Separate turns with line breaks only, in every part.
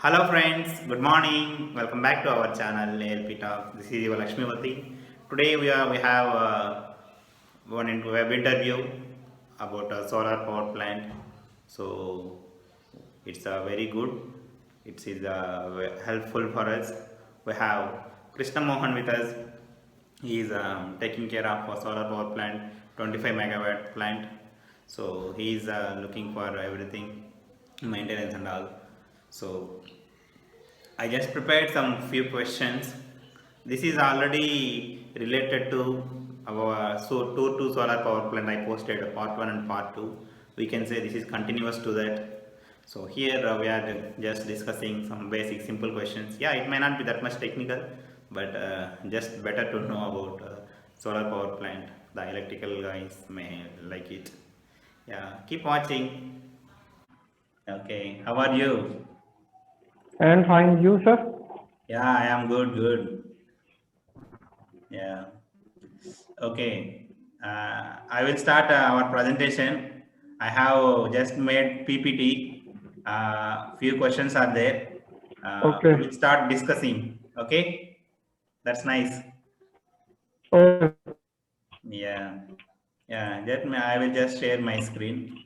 Hello friends, good morning. Welcome back to our channel ALP Talk. This is your Lakshmivati. Today we have one web interview about a solar power plant. So it's very good. It is helpful for us. We have Krishna Mohan with us. He is taking care of a solar power plant, 25 megawatt plant. So he is looking for everything, maintenance and all. So I just prepared some few questions. This is already related to our tour to solar power plant. I posted part 1 and part 2. We can say this is continuous to that. So here we are just discussing some basic simple questions. Yeah, it may not be that much technical, but just better to know about solar power plant. The electrical guys may like it. Yeah, keep watching. Okay, how are you?
And find you, sir.
Yeah, I am good. Yeah. Okay. I will start our presentation. I have just made PPT. Few questions are there. We
Okay.
will start discussing. Okay. That's nice.
Okay.
Yeah. Yeah. I will just share my screen.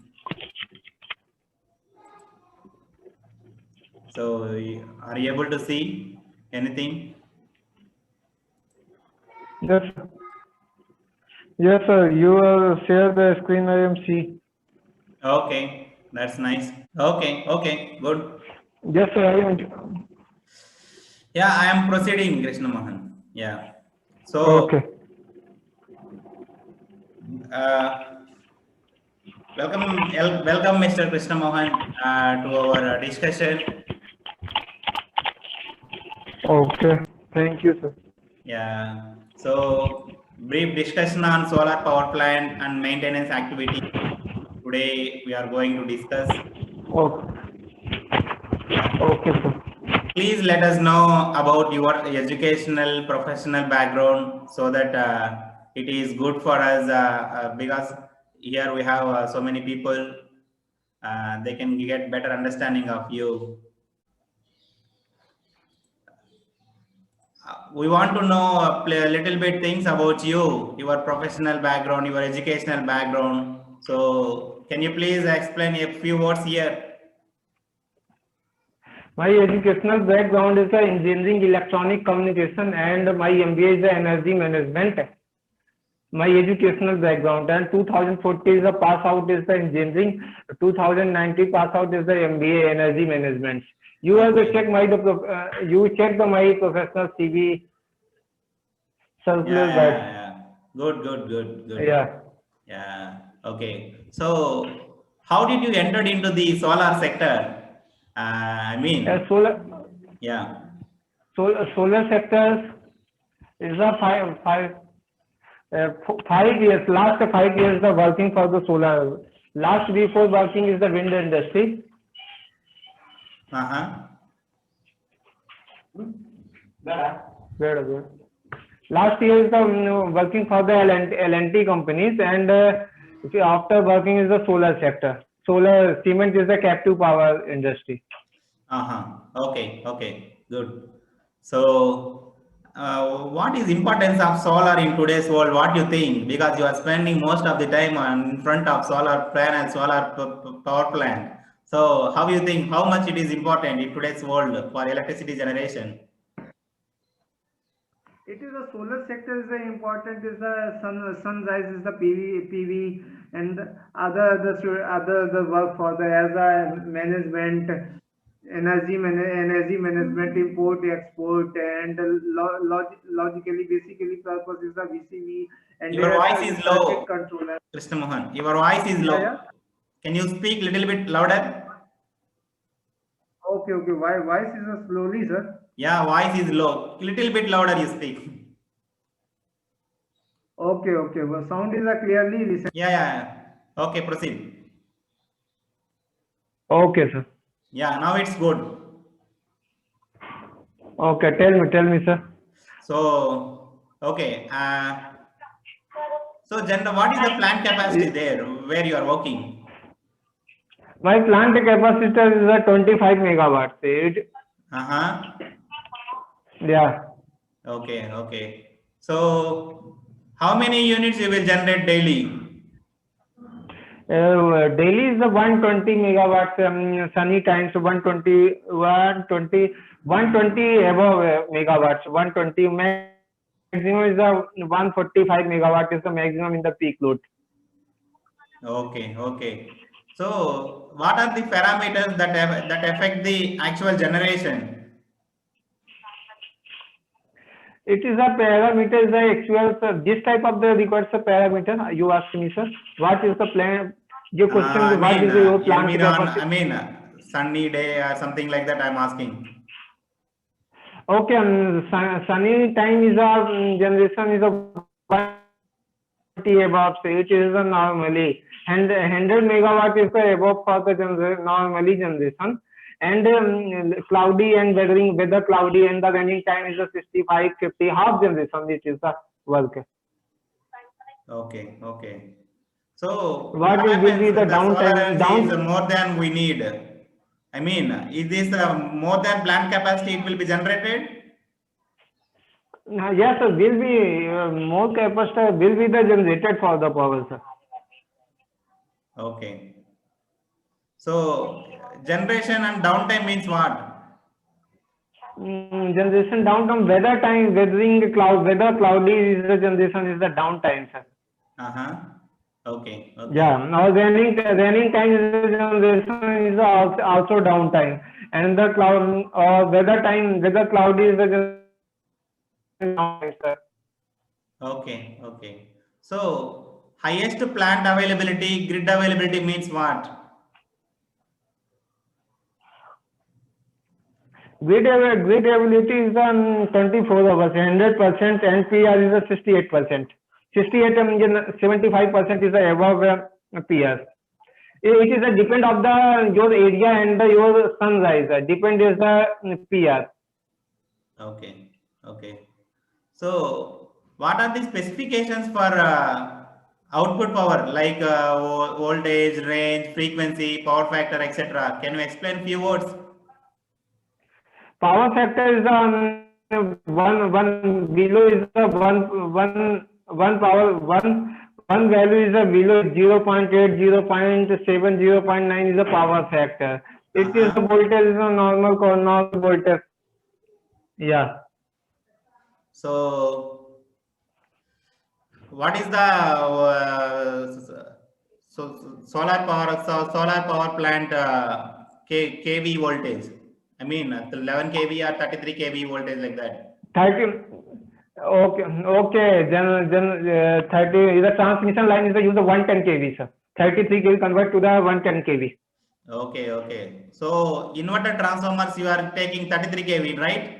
So, are you able to see anything?
Yes, sir. Yes, sir. You share the screen. I am see.
Okay. That's nice. Okay. Okay. Good.
Yes, sir. I am.
Yeah, I am proceeding, Krishna Mohan. Yeah.
Okay.
So, uh, welcome, Mr. Krishna Mohan, to our discussion.
Okay. Thank you, sir.
Yeah. So, brief discussion on solar power plant and maintenance activity. Today, we are going to discuss.
Okay.
Yeah.
Okay, sir.
Please let us know about your educational, professional background so that it is good for us because here we have so many people. They can get better understanding of you. We want to know a little bit things about you, your professional background, your educational background. So, can you please explain a few words here?
My educational background is the engineering, electronic communication, and my MBA is the energy management. My educational background and 2040 is the pass out is the engineering, 2019 pass out is the MBA energy management. You have to
Okay.
check you check the my professional CV
Yeah,
circular
yeah,
that.
yeah. Good.
Yeah.
Yeah. Okay. So, how did you enter into the solar sector? I
Uh,
mean,
solar
yeah.
solar sectors is a 5 years. Last 5 years the working for the solar. Last before working is the wind industry.
Uh-huh.
Where is it? Last year is the working for the L&T companies, and after working is the solar sector. Solar cement is the captive power industry.
Uh-huh. Okay. Good. So, what is importance of solar in today's world? What do you think? Because you are spending most of the time in front of solar panel, power plant. So, how you think? How much it is important in today's world for electricity generation?
It is the solar sector is the important is the sunrise is the PV and other the work for the as a management energy management import export and logically basically purpose is the VCV and
Your
as
voice
a
is
circuit
low,
controller.
Krishna Mohan. Your voice is
Yeah, yeah.
low. Can you speak little bit louder?
Okay. Why is it slowly, sir?
Yeah, voice is low. Little bit louder you speak.
Okay. Well, sound is clearly listen.
Yeah. Okay, proceed.
Okay, sir.
Yeah, now it's good.
Okay, tell me, sir.
So, okay. So, general, what is the plant capacity there where you are working?
My plant capacity is a 25 megawatts.
Uh-huh.
Yeah.
Okay, okay. So how many units you will generate daily?
Daily is the 120 megawatts sunny times 120 above megawatts 120 maximum is the 145 megawatt is the maximum in the peak load.
Okay, okay. So what are the parameters that affect the actual generation?
It is a parameter is the actual sir. This type of the requires a parameter. You ask me, sir. What is the plan? Your question is what is your
You
plant
mean on,
capacity?
sunny day or something like that, I'm asking.
Okay, sunny time is a generation is a 120 above, so it is a normally, and 100 megawatt is the above for the normally generation, and cloudy and weather cloudy and the running time is a 65 50 half generation. It is the work.
Okay, okay. So
What
what
will
happens?
be the
The solar
downtime?
energy is more than we need. I mean, is this more than plant capacity it will be generated?
Yes, sir, will be more capacity will be the generated for the power, sir.
Okay. So generation and downtime means what?
Generation downtime, weather time, weathering cloud, weather cloudy is the generation is the downtime, sir.
Uh-huh. Okay,
Yeah,
okay.
now raining time is the generation is also downtime, and the cloud weather time, weather cloudy is the generation downtime, sir.
Okay, okay. So highest plant availability, grid availability means what?
Grid ability is on 24 hours, 100%, NPR is a 68%. 68 and 75% is the above PR. It is a depend of the your area and your sunrise. Depend is the PR.
Okay, okay. So what are the specifications for output power like voltage, range, frequency, power factor, etc.? Can you explain few words?
Power factor is one below is the one power one value is the below 0.8 0.7 0.9 is the power factor. It is the
Uh-huh.
voltage is a normal voltage. Yeah.
So what is the solar power plant kV voltage? I mean 11 kV or 33 kV voltage like that.
30. Okay, okay. Then 30 is the transmission line is the use of 110 kV, sir. 33 kV convert to the 110 kV.
Okay, okay. So inverter transformers you are taking 33 kV, right?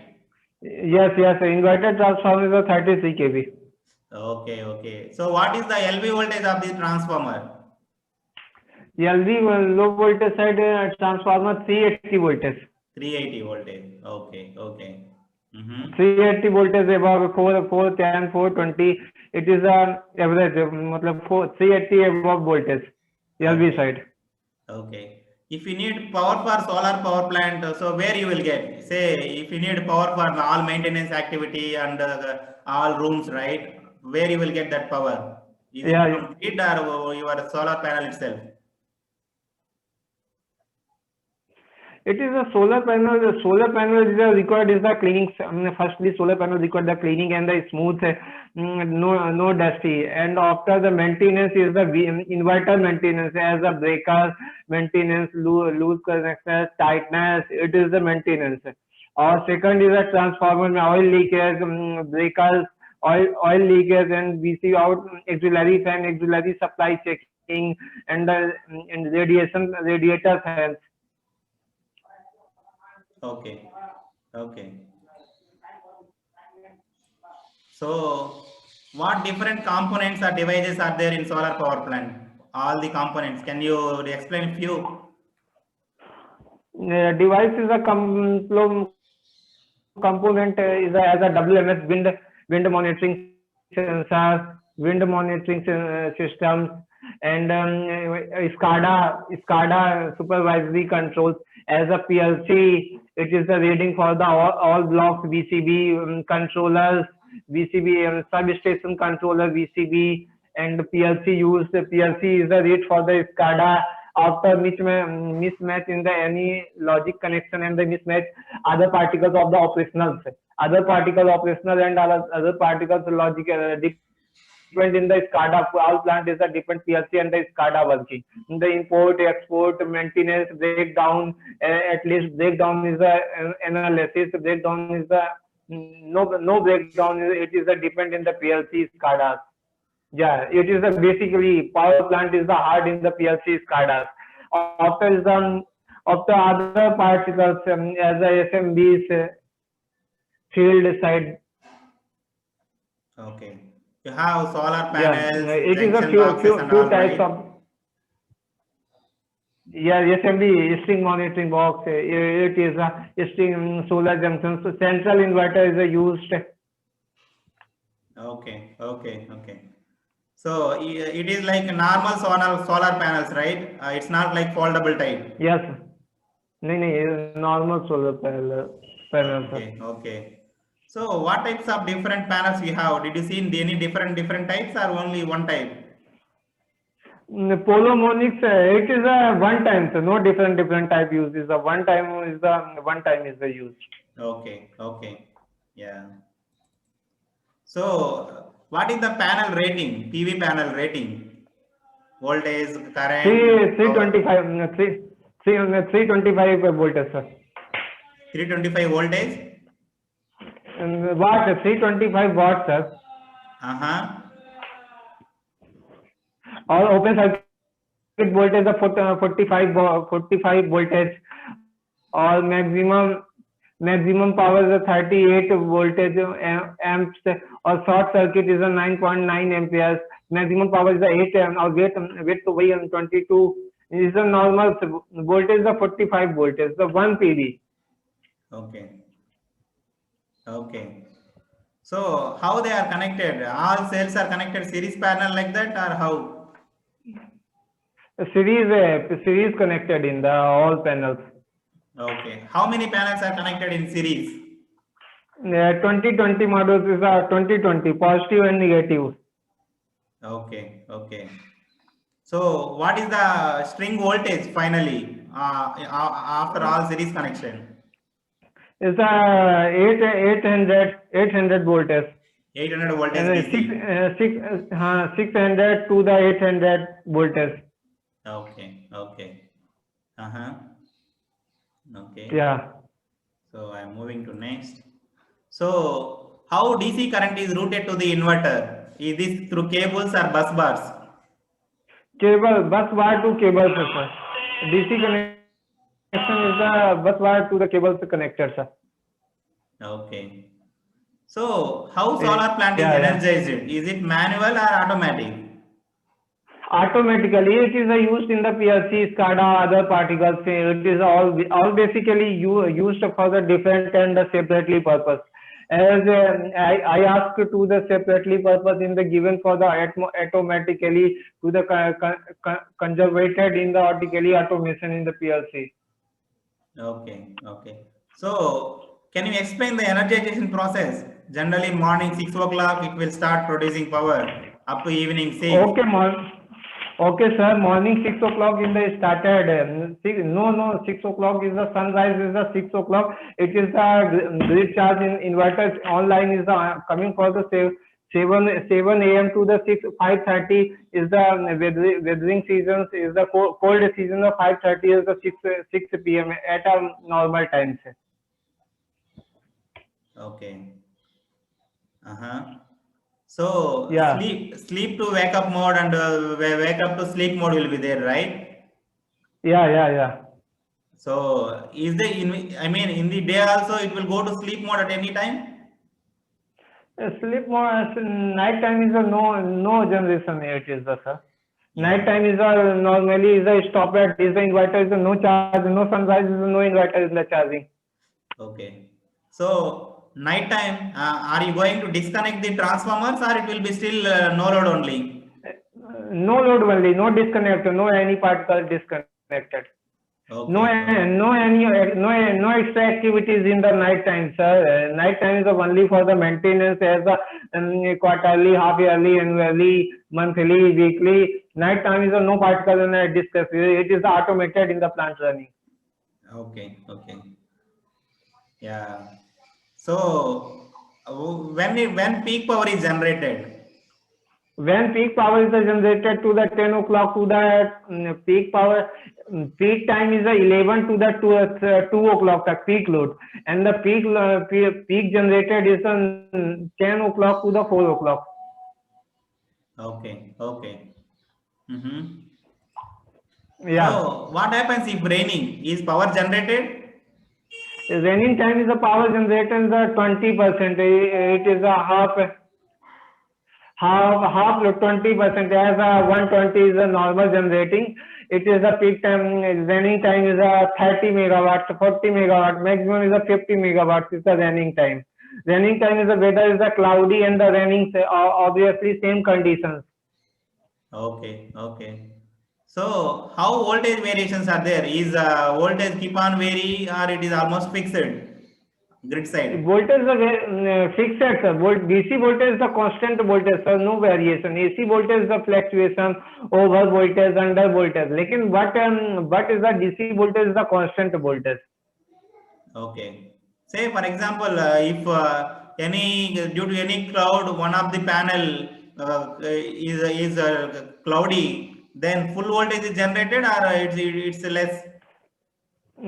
Yes, yes. Inverter transformer is a 33 kV.
Okay, okay. So what is the LV voltage of this transformer?
LV low voltage side transformer 380 voltage.
380 voltage. Okay, okay. Mm-hmm.
380 voltage above 410 420. It is a average. मतलब 380 above voltage. LV
Okay,
side.
okay. If you need power for solar power plant, so where you will get? Say, if you need power for all maintenance activity and all rooms, right? Where you will get that power? Is it
Yeah.
from grid or your solar panel itself?
It is a solar panel. The solar panel is required is the cleaning. Firstly, solar panel required the cleaning and the smooth, no dusty. And after the maintenance is the inverter maintenance as the breaker maintenance, loose connectors, tightness. It is the maintenance. Or second is a transformer, oil leakage, breakers, oil leakage, and VC out, auxiliary fan, auxiliary supply checking, and and radiator fans.
Okay, okay. So, what different components or devices are there in solar power plant? All the components. Can you explain few?
Device is a component is as a WMS wind monitoring sensors, wind monitoring systems, and SCADA supervisory controls, As a PLC, it is the reading for the all blocks VCB controllers, VCB substation controller VCB, and PLC used. PLC is the read for the SCADA. After mismatch in the any logic connection and the mismatch other particles of the operationals, other particle operational and other particles logic depend in the SCADA. All plant is a different PLC and the SCADA working. In the import, export, maintenance, breakdown, at least breakdown is the analysis. Breakdown is the no breakdown. It is a depend in the PLC SCADA. Yeah, it is a basically power plant is the hard in the PLC SCADA. After is after other particles as the SMBs field side.
Okay. You have solar
Yeah,
panels,
it is a
junction boxes and
few
all,
types
right?
of. Yeah, SMB string monitoring box. It is a string solar junction. So central inverter is used.
Okay, okay, okay. So it is like normal solar panels, right? It's not like foldable type.
Yes. No, normal solar panel, sir.
Okay, okay. So what types of different panels we have? Did you see any different types or only one type?
Polomonics, it is a one time, so no different type use. Is a one time is the use.
Okay, okay. Yeah. So what is the panel rating? PV panel rating? Voltage, current, power?
325 325 voltage, sir.
325 voltage?
And watt 325 watts, sir.
Uh-huh.
Or open circuit voltage of 45 voltage, or maximum power is a 38 voltage amps, or short circuit is a 9.9 amperes. Maximum power is a 8 amp, or weight to weigh 22 is a normal voltage is a 45 voltage, the 1 PV.
Okay. Okay. So how they are connected? All cells are connected series panel like that or how?
Series connected in the all panels.
Okay. How many panels are connected in series?
2020 models is a 2020 positive and negative.
Okay. Okay. So what is the string voltage finally after all series connection?
Is a 800 voltage.
800 voltage
And
DC.
600 to the 800 voltage.
Okay. Okay. Uh-huh. Okay.
Yeah.
So I'm moving to next. So how DC current is routed to the inverter? Is this through cables or bus bars?
Cable, bus bar to cable, sir. DC connection is the bus bar to the cables connected, sir.
Okay. So how solar plant is
Yeah, yeah.
energized? Is it manual or automatic?
Automatically, it is used in the PLC, SCADA, other particles. It is all basically used for the different and the separately purpose. As I asked to the separately purpose in the given for the automatically to the conservated in the automatically automation in the PLC.
Okay. Okay. So can you explain the energization process? Generally morning 6 o'clock it will start producing power up to evening 6.
Okay, sir. Morning 6 o'clock in the started. 6 o'clock is the sunrise. Is the 6 o'clock. It is the grid charge in inverters online is the coming for the 7 a.m. to the 5:30 is the weathering seasons. Is the cold season of 5:30 is the 6 p.m. at a normal time, sir.
Okay. Uh-huh. So
Yeah.
sleep to wake up mode and wake up to sleep mode will be there, right?
Yeah.
So is the in the day also it will go to sleep mode at any time?
Sleep mode, night time is a no generation. It is the sir.
Yeah.
Night time is a normally is a stop at is the inverter is a no charge, no sunrise is a no inverter in the charging.
Okay. So night time, are you going to disconnect the transformers or it will be still no load only?
No load only, no disconnect, no any particle disconnected. No,
Okay, okay.
no extra activities in the night time, sir. Night time is only for the maintenance as the quarterly, half yearly, annually, monthly, weekly. Night time is no particle and discuss. It is automated in the plant running.
Okay, okay. Yeah. So when peak power is generated.
When peak power is generated to the 10 o'clock to the peak power, peak time is the 11 to the 2 o'clock, the peak load. And the peak generated is 10 o'clock to the 4 o'clock.
Okay, okay. Mm-hmm.
Yeah.
So what happens if raining? Is power generated?
Raining time is the power generated is the 20%. It is a half 20% as a 120 is a normal generating. It is the peak time. Raining time is a 30 megawatts, 40 megawatt. Maximum is a 50 megawatts. Is the raining time. Raining time is the weather is the cloudy and the raining obviously same conditions.
Okay, okay. So how voltage variations are there? Is voltage keep on vary or it is almost fixed grid side?
Voltage is a fixed, sir. DC voltage is the constant voltage, sir. No variation. AC voltage is the fluctuation, over voltage, under voltage. लेकिन what is the DC voltage is the constant voltage.
Okay. Say for example, if any due to any cloud, one of the panel is cloudy, then full voltage is generated or it's less.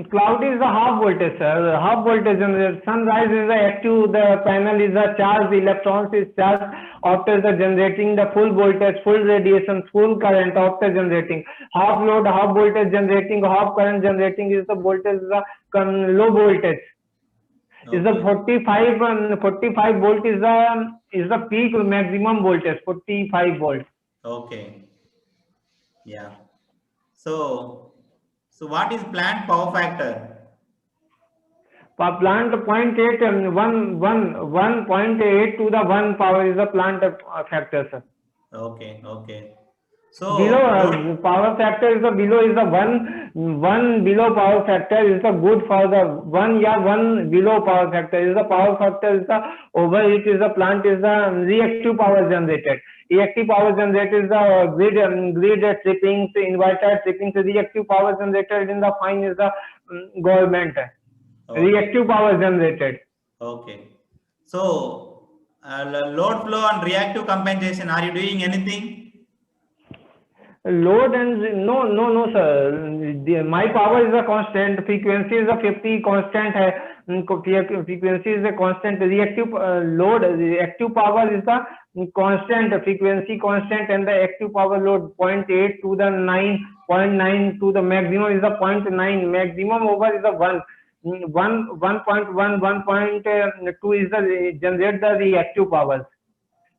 Cloud is the half voltage, sir. Half voltage generator. Sunrise is the active. The panel is the charge. The electrons is charged after the generating the full voltage, full radiation, full current after generating. Half load, half voltage generating, half current generating is the voltage is the low voltage. Is the
Okay.
45 volt is the peak maximum voltage 45 volt.
Okay. Yeah. So what is plant power factor?
For plant point 0.8 and 1.8 to the 1 power is the plant factor, sir.
Okay. Okay.
Below
So load.
power factor is the below is the one below power factor is the good for the one below power factor is the power factor is the over it is the plant is the reactive power generated. Reactive power generated is the grid trippings, inverter trippings. Reactive power generated in the fine is the government.
Okay.
Reactive power generated.
Okay. So load flow and reactive compensation. Are you doing anything?
Load and no sir. My power is a constant. Frequency is a 50 constant. Frequency is a constant. Reactive load, reactive power is the constant. Frequency constant and the active power load 0.8 to the 9.9 to the maximum is the 0.9. Maximum over is the 1. 1.1, 1.2 is the generate the reactive powers.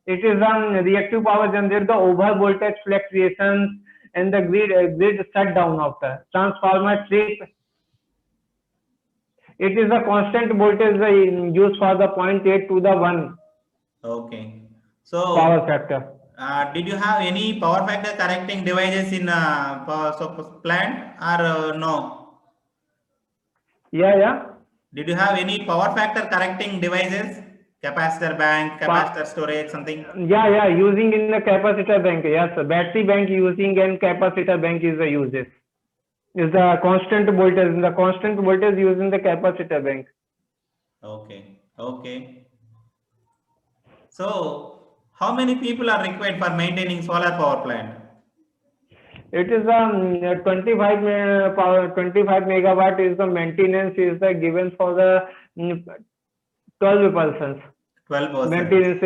It is reactive power generate the over voltage fluctuations and the grid shutdown of the transformer trip. It is a constant voltage used for the 0.8 to the 1
Okay.
power
So
factor.
did you have any power factor correcting devices in plant or no?
Yeah.
Did you have any power factor correcting devices? Capacitor bank,
Pa-
capacitor storage, something?
yeah. Using in the capacitor bank. Yes, battery bank using and capacitor bank is the uses. Is the constant voltage. The constant voltage using the capacitor bank.
Okay. Okay. So how many people are required for maintaining solar power plant?
It is 25 megawatt is the maintenance is the given for the 12 persons.
12 persons.
Maintenance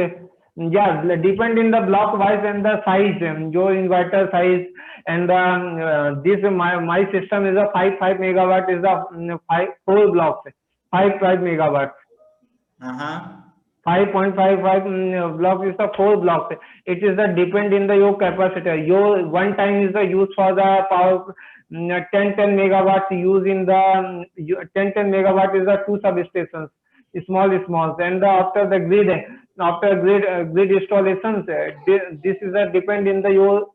yeah depend in the block wise and the size your inverter size and this my system is a 5 megawatt is a 4 blocks 5 megawatt.
Uh-huh.
5.55 block is the 4 blocks. It is the depend in the your capacitor. Your one time is the use for the power 10 megawatt use in the 10 megawatt is the 2 substations small and after the grid grid installations this is a depend in the your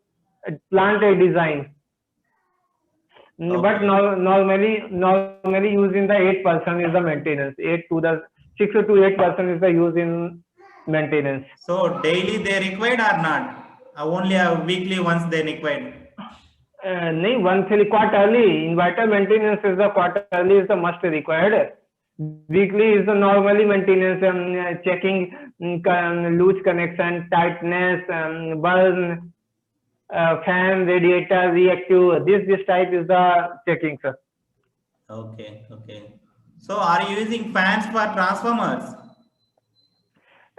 plant design. But
Okay.
normally using the 8% is the maintenance. 8 to the 6 to 8% is the use in maintenance.
So daily they required or not? Only a weekly once they required.
नहीं monthly quarterly inverter maintenance is the quarterly is the must required. Weekly is the normally maintenance, checking loose connection, tightness, burn, fan, radiator, reactive. This type is the checking, sir.
Okay, okay. So are you using fans for transformers?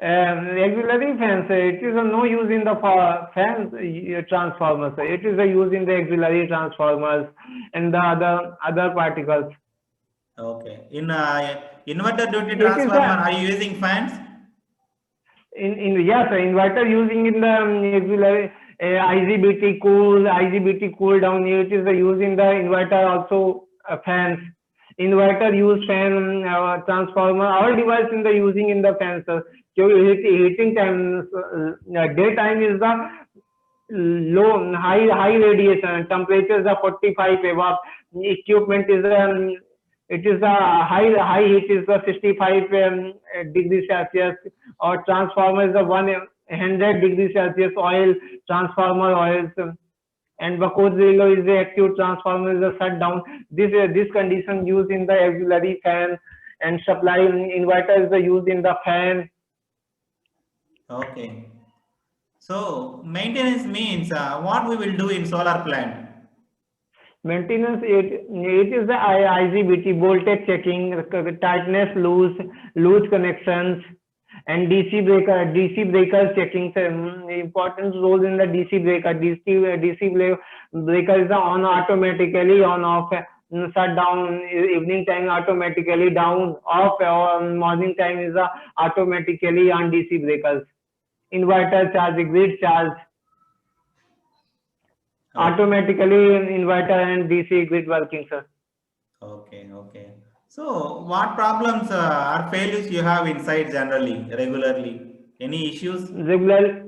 Auxiliary fans, it is a no use in the fans transformers. It is a use in the auxiliary transformers and the other particles.
Okay. In inverter duty
It is
transformer,
a
are you using fans?
in yes, inverter using in the auxiliary IGBT cool down. It is the use in the inverter also fans. Inverter use fan transformer. All device in the using in the fans. So heating time daytime is the low high radiation temperatures are 45 above. Equipment is it is a high heat is the 65 degrees Celsius, or transformer is the 100 degrees Celsius oil transformer oils, and Bakozillo is the active transformer is the shutdown. This condition used in the auxiliary fan, and supply inverter is the used in the fan.
Okay. So maintenance means what we will do in solar plant.
Maintenance, it is the IGBT voltage checking, tightness, loose connections, and DC breaker checking. Important role in the DC breaker. DC breaker is on automatically on off. Shut down evening time automatically down off, or morning time is automatically on DC breakers. Inverter charge, grid charge,
Okay.
automatically inverter and DC grid working, sir.
Okay. Okay. So what problems or failures you have inside generally, regularly? Any issues?
Regular,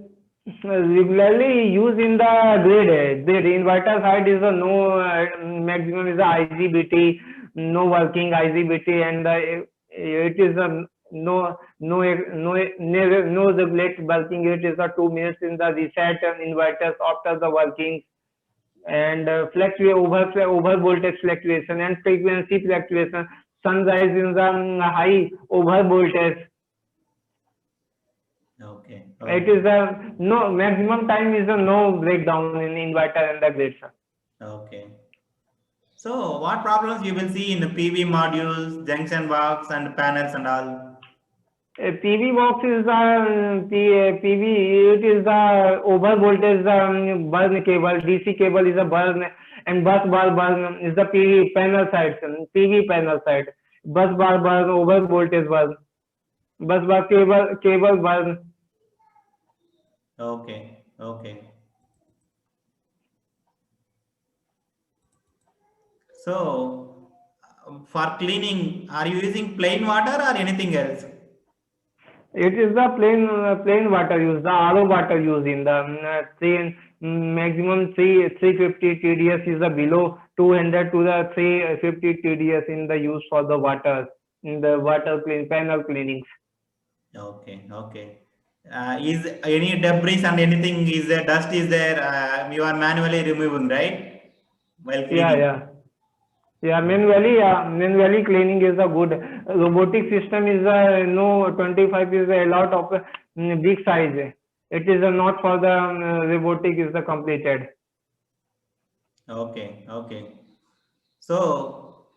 regularly used in the grid. The inverter side is a no maximum is a IGBT, no working IGBT, and it is a no regulate working. It is a 2 minutes in the reset inverters after the working, and over voltage fluctuation and frequency fluctuation. Sunrise in the high over voltage.
Okay.
It
Okay.
is a no maximum time is a no breakdown in inverter and the grid, sir.
Okay. So what problems you will see in the PV modules, junction box and panels and all?
PV box is PV. It is the over voltage burn cable. DC cable is a burn, and bus bar burn is the PV panel side. PV panel side. Bus bar burn, over voltage burn. Bus bar cable burn.
Okay. Okay. So for cleaning, are you using plain water or anything else?
It is the plain water use, the RO water use in the maximum 350 TDS is the below 200 to the 350 TDS in the use for the water in the water panel cleanings.
Okay. Okay. Is any debris and anything is there, dust is there, you are manually removing, right? While
Yeah,
cleaning.
yeah. Yeah,
Okay.
manually cleaning is a good. Robotic system is a no 25 is a lot of big size. It is not for the robotic is the completed.
Okay. Okay. So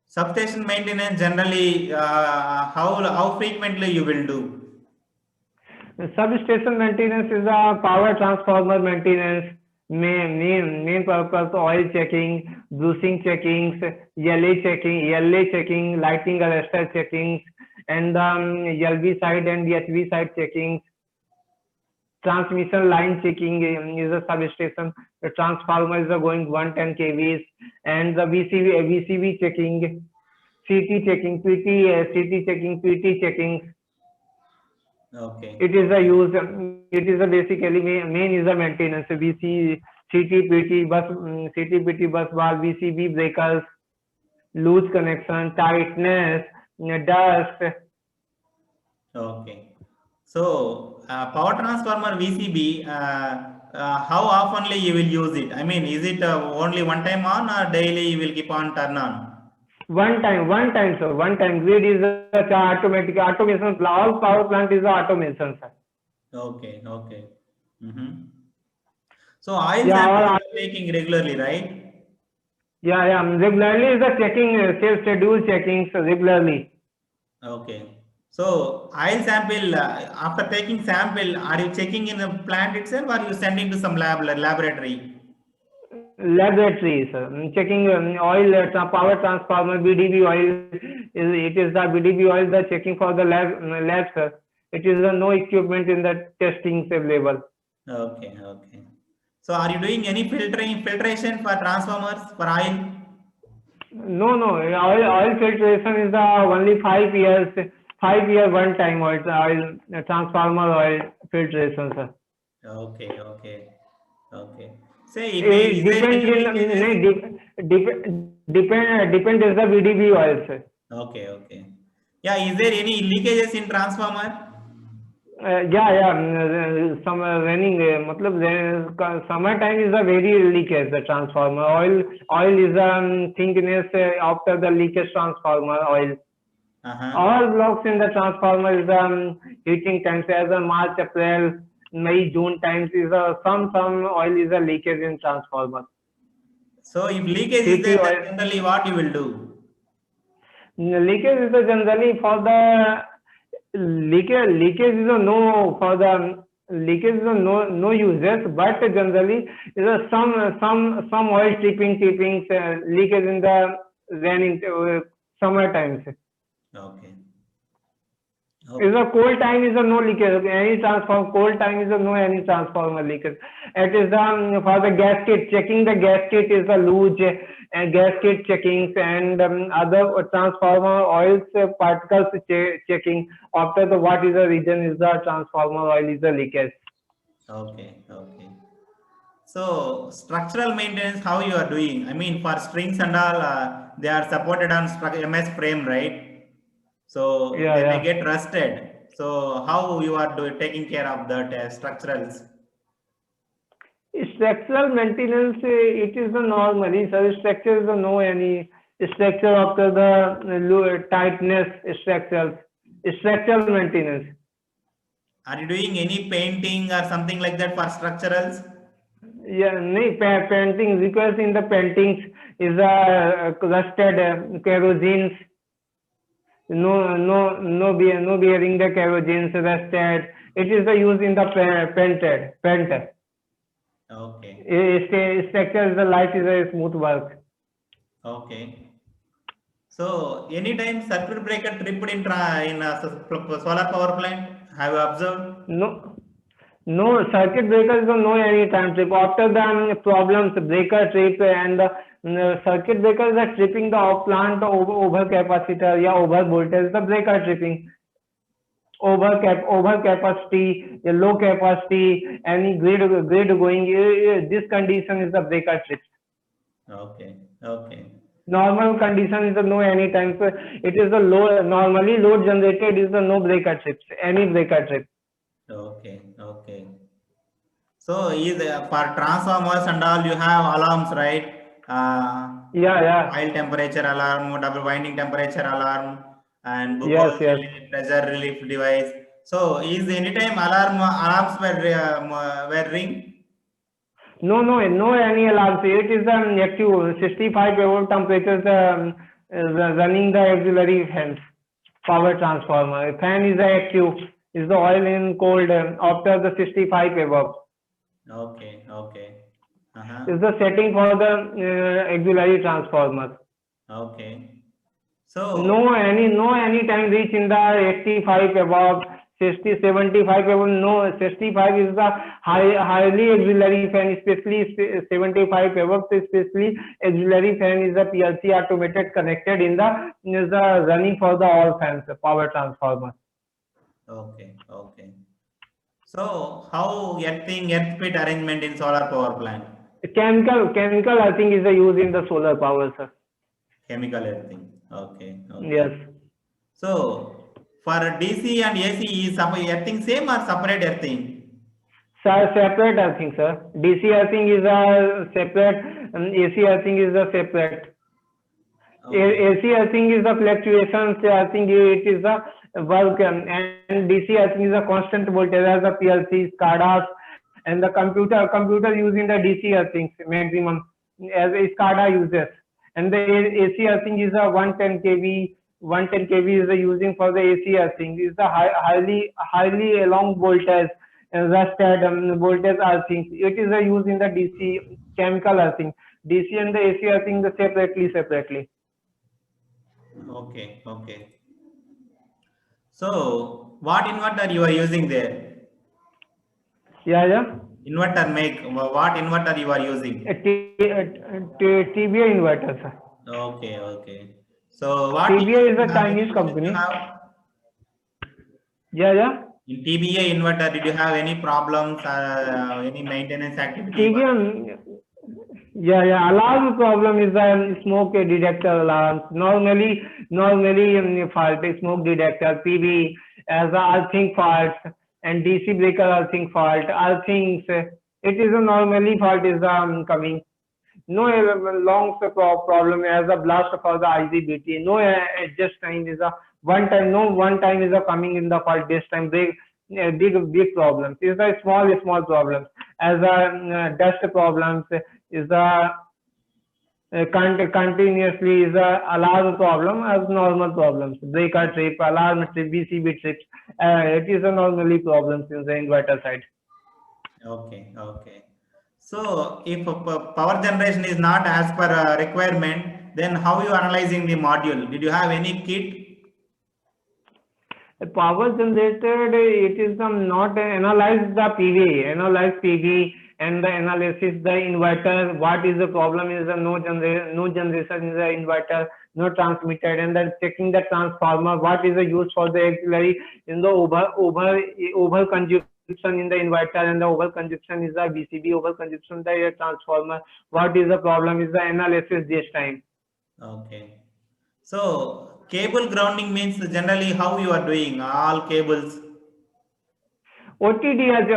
substation maintenance generally, how frequently you will do?
Substation maintenance is a power transformer maintenance. Main purpose oil checking, bruising checkings, LA checking, lighting arrestor checkings, and LV side and HV side checkings. Transmission line checking is a substation. The transformer is going 110 kVs, and the VCV checking, CT checking, CT checking, PT checking.
Okay.
It is a use. It is a basically main is a maintenance. VC CTPT bus bar, VCB breakers, loose connection, tightness, dust.
Okay. So, power transformer VCB, how oftenly you will use it? I mean, is it only one time on or daily you will keep on turn on?
One time, sir. One time. Grid is a automatic automation. All power plant is a automation, sir.
Okay, okay. Mm-hmm. So, oil
Yeah,
samples you
all,
are taking regularly, right?
yeah. Regularly is the checking, self schedule checking so regularly.
Okay. So, oil sample, after taking sample, are you checking in the plant itself or you sending to some laboratory?
Laboratory, sir. Checking oil, power transformer, BDB oil. It is the BDB oil the checking for the lab, sir. It is no equipment in the testing available.
Okay, okay. So, are you doing any filtration for transformers for oil?
No. Oil filtration is the only 5 years, 5 year one time oil transformer oil filtration, sir.
Okay, okay, okay. Say,
It
is there
depends
any
in
leakages?
depend is the BDB oil, sir.
Okay, okay. Yeah, is there any leakages in transformer?
Yeah. Summer raining, matlab summer time is a very leakage the transformer oil is thickness after the leakage transformer oil.
Uh-huh.
All blocks in the transformer is heating times as a March, April, May, June times is some oil is a leakage in transformer.
So, if leakage is
CP
there, then
oil
generally what you will do?
leakage is generally for the leakage is a no for the leakage is a no uses, but generally is a some oil tippings leakage in the raining summer times.
Okay,
Is
okay,
a cold time is a no leakage. Any transform cold time is a no any transformer leakage. It is for the gasket checking. The gasket is a loose and gasket checkings and other transformer oils particles checking. After the what is the reason is the transformer oil is a leakage.
okay, okay. So, structural maintenance, how you are doing? I mean, for strings and all, they are supported on MS frame, right? So,
Yeah,
they may
yeah.
get rusted. So, how you are taking care of that structurals?
Structural maintenance, it is the normally, so structure is the no any structure after the tightness structures, structural maintenance.
Are you doing any painting or something like that for structurals?
Yeah, painting, because in the paintings is rusted kerosenes, no bearing the kerosenes rusted. It is the use in the paint.
Okay,
Structure is the life is a smooth work.
okay. So, anytime circuit breaker tripped in, in a solar power plant, have you observed?
No, no circuit breakers don't know any time trip. After the problems, breaker trip and the circuit breakers are tripping the off plant over capacitor, yeah, over voltage, the breaker tripping. Over capacity, the low capacity, any grade going. This condition is the breaker trip.
Okay, okay,
Normal condition is the no any time. So it is the low normally load generated is the no breaker trips. Any breaker trip.
okay, okay. So, is for transformers and all, you have alarms, right?
Yeah, yeah.
Oil temperature alarm, double winding temperature alarm, and
Yes,
Buchholz
yes.
pressure relief device. So, is anytime alarms were ring?
No any alarms. It is active 65 above temperatures running the auxiliary fans, power transformer. Fan is active, is the oil in cold after the 65 above.
Okay, okay. Uh-huh.
Is the setting for the auxiliary transformer.
Okay. So,
No any time reach in the 85 above, 60, 75 above. No, 65 is the highly auxiliary fan, especially 75 above. Especially auxiliary fan is the PLC automated connected in the is the running for the all fans power transformer.
okay, okay. So, how earth pit arrangement in solar power plant?
Chemical earthing is used in the solar power, sir.
Chemical earthing. Okay, okay.
Yes.
So for DC and AC, is earthing same or separate earthing?
Sir, separate earthing, sir. DC earthing is a separate, AC earthing is a separate.
Okay.
AC earthing is the fluctuations, I think it is the work, and DC earthing is a constant voltage as the PLC, SCADAs, and the computer using the DC earthing maximum as a SCADA uses, and the AC earthing is a 110 kV. 110 kV is the using for the AC earthing. Is the highly long voltage, rusted voltage earthing. It is a use in the DC chemical earthing. DC and the AC earthing the separately.
Okay, okay. So what inverter you are using there?
Yeah.
Inverter make, what inverter you are using?
TBA inverter, sir.
Okay, okay. So what
TBA is a
you have, any
Chinese
issues you
company.
have?
Yeah.
In TBA inverter, did you have any problems, any maintenance activity?
TBA, yeah. Alarm problem is the smoke detector alarms. Normally fault smoke detector, PV as a earthing faults and DC breaker earthing fault. Earthings, it is a normally fault is coming. No long problem as a blast for the IGBT. No adjust time is a one time. No one time is a coming in the fault. This time big problems. Is a small problems as a dust problems is a continuously is a alarm problem as normal problems. Breaker trip, alarm trip, BCB trips. It is a normally problems in the inverter side.
Okay, okay. So if power generation is not as per requirement, then how you analyzing the module? Did you have any kit?
The power generated, it is not analyze the PV and the analysis the inverter. What is the problem is the no generation in the inverter, no transmitted, and then checking the transformer. What is the use for the auxiliary in the over consumption in the inverter, and the over consumption is the BCB, over consumption the transformer. What is the problem is the analysis this time.
Okay. So cable grounding means generally how you are doing all cables.
OTD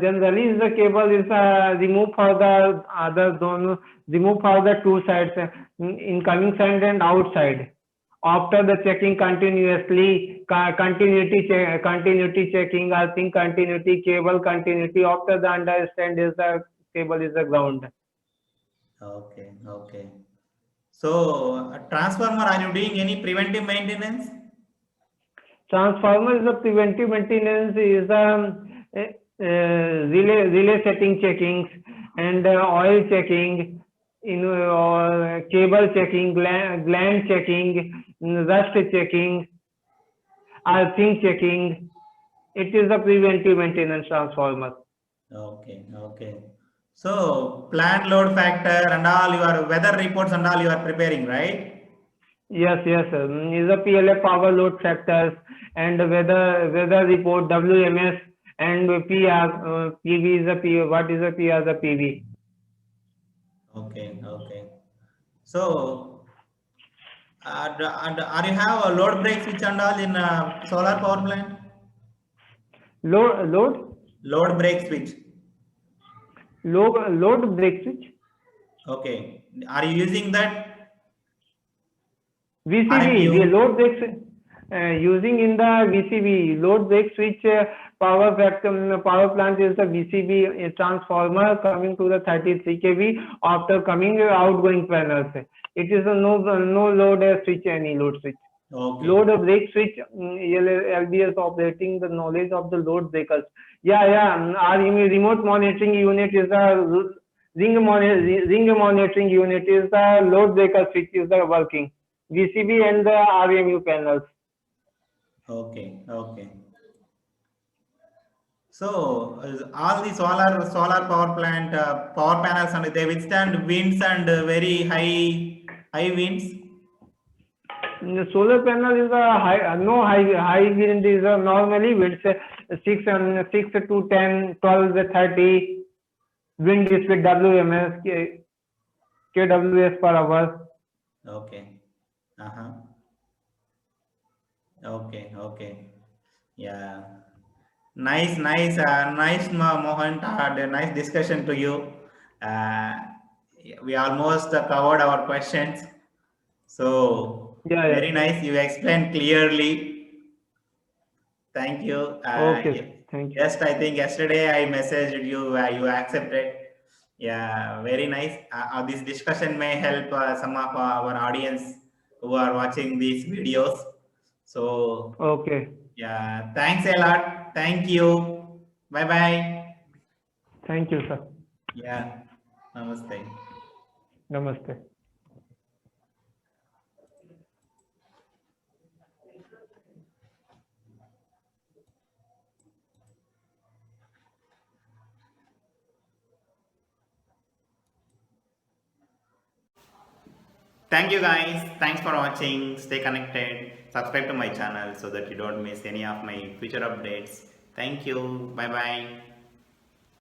generally is the cable is removed for the other zone, remove for the two sides, incoming side and outside. After the checking continuously, continuity checking, I think continuity, cable continuity. After the understand is the cable is the ground.
Okay, okay. So transformer, are you doing any preventive maintenance?
Transformer is a preventive maintenance is relay setting checkings and oil checking, cable checking, gland checking, rust checking, earthing checking. It is a preventive maintenance transformer.
Okay, okay. So plant load factor and all your weather reports and all you are preparing, right?
Yes. Is a PLF power load factors and weather report WMS and PR. PV is a P. What is a PR? The PV.
Okay, okay. So and are you have a load break switch and all in solar power plant?
Load
Load break switch.
load break switch.
Okay. Are you using that
VCB, the
RMU?
load break using in the VCB load break switch power plant is the VCB transformer coming to the 33 kV after coming outgoing panels. It is a no load switch, any load switch.
Okay.
Load break switch, LBS operating the knowledge of the load breakers. Our remote monitoring unit is the ring monitoring unit is the load breaker switch is the working. VCB and the RMU panels.
Okay, okay. So all the solar power plant power panels and they withstand winds and very high winds.
The solar panel is a high wind is normally winds 6 to 10, 12, 30. wind speed WMS, kWs per hour.
Okay. Uh-huh. Okay, okay. Yeah. Nice, Mohan. A nice discussion to you. Uh, we almost covered our questions. So
Yeah, yeah.
very nice. You explained clearly. Thank you.
Okay, sir. Thank you.
Just I think yesterday I messaged you. You accepted. Yeah, very nice. This discussion may help some of our audience who are watching these videos. So
Okay.
yeah, thanks a lot. Thank you. Bye bye.
Thank you, sir.
Yeah, namaste.
Namaste.
Thank you guys. Thanks for watching. Stay connected. Subscribe to my channel so that you don't miss any of my future updates. Thank you. Bye bye.